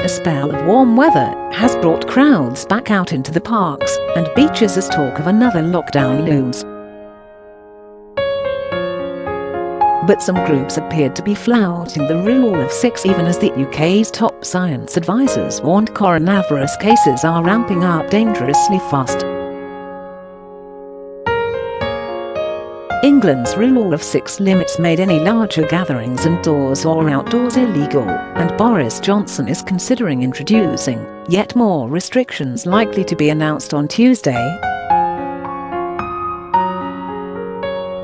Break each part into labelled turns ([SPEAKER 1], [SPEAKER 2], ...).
[SPEAKER 1] A spell of warm weather has brought crowds back out into the parks and beaches as talk of another lockdown looms. But some groups appeared to be flouting the rule of 6 even as the UK's top science advisors warned coronavirus cases are ramping up dangerously fast. England's rule of 6 limits made any larger gatherings indoors or outdoors illegal, and Boris Johnson is considering introducing yet more restrictions likely to be announced on Tuesday.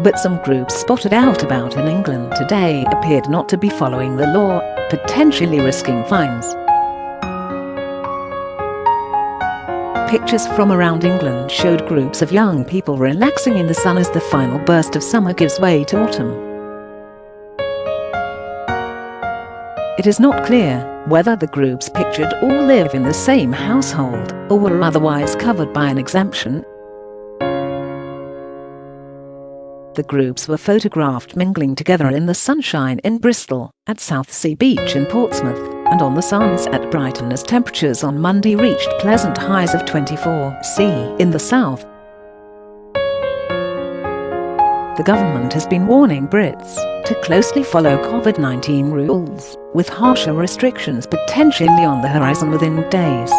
[SPEAKER 1] But some groups spotted out about in England today appeared not to be following the law, potentially risking fines. Pictures from around England showed groups of young people relaxing in the sun as the final burst of summer gives way to autumn. It is not clear whether the groups pictured all live in the same household or were otherwise covered by an exemption. The groups were photographed mingling together in the sunshine in Bristol, at Southsea Beach in Portsmouth, and on the Sands at Brighton as temperatures on Monday reached pleasant highs of 24°C in the south. The government has been warning Brits to closely follow Covid-19 rules, with harsher restrictions potentially on the horizon within days.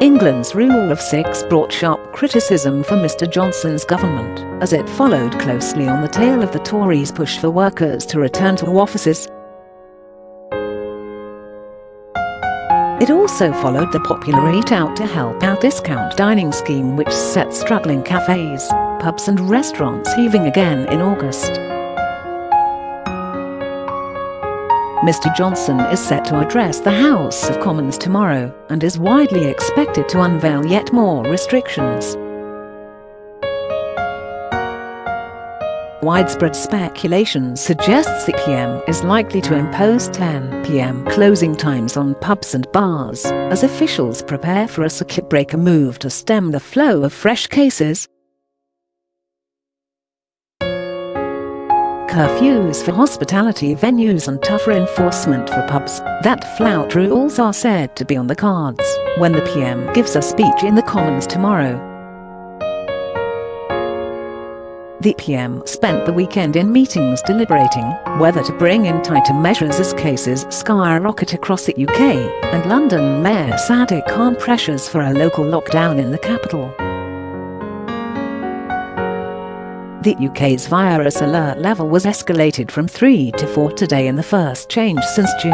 [SPEAKER 1] England's rule of 6 brought sharp criticism for Mr Johnson's government, as it followed closely on the tail of the Tories' push for workers to return to offices. It also followed the popular Eat Out to Help Out discount dining scheme, which set struggling cafes, pubs and restaurants heaving again in August. Mr Johnson is set to address the House of Commons tomorrow and is widely expected to unveil yet more restrictions. Widespread speculation suggests the PM is likely to impose 10 p.m. closing times on pubs and bars, as officials prepare for a circuit breaker move to stem the flow of fresh cases. Curfews for hospitality venues and tougher enforcement for pubs that flout rules are said to be on the cards when the PM gives a speech in the Commons tomorrow. The PM spent the weekend in meetings deliberating whether to bring in tighter measures as cases skyrocket across the UK, and London Mayor Sadiq Khan pressures for a local lockdown in the capital. The UK's virus alert level was escalated from 3 to 4 today, in the first change since June.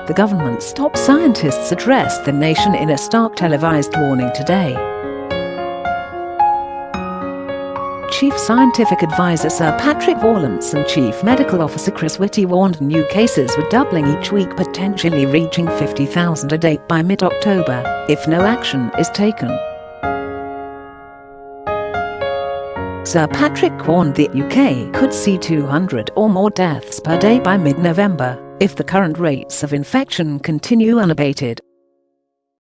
[SPEAKER 1] The government's top scientists addressed the nation in a stark televised warning today. Chief Scientific Advisor Sir Patrick Vallance and Chief Medical Officer Chris Whitty warned new cases were doubling each week, potentially reaching 50,000 a day by mid-October, if no action is taken. Sir Patrick warned the UK could see 200 or more deaths per day by mid-November if the current rates of infection continue unabated.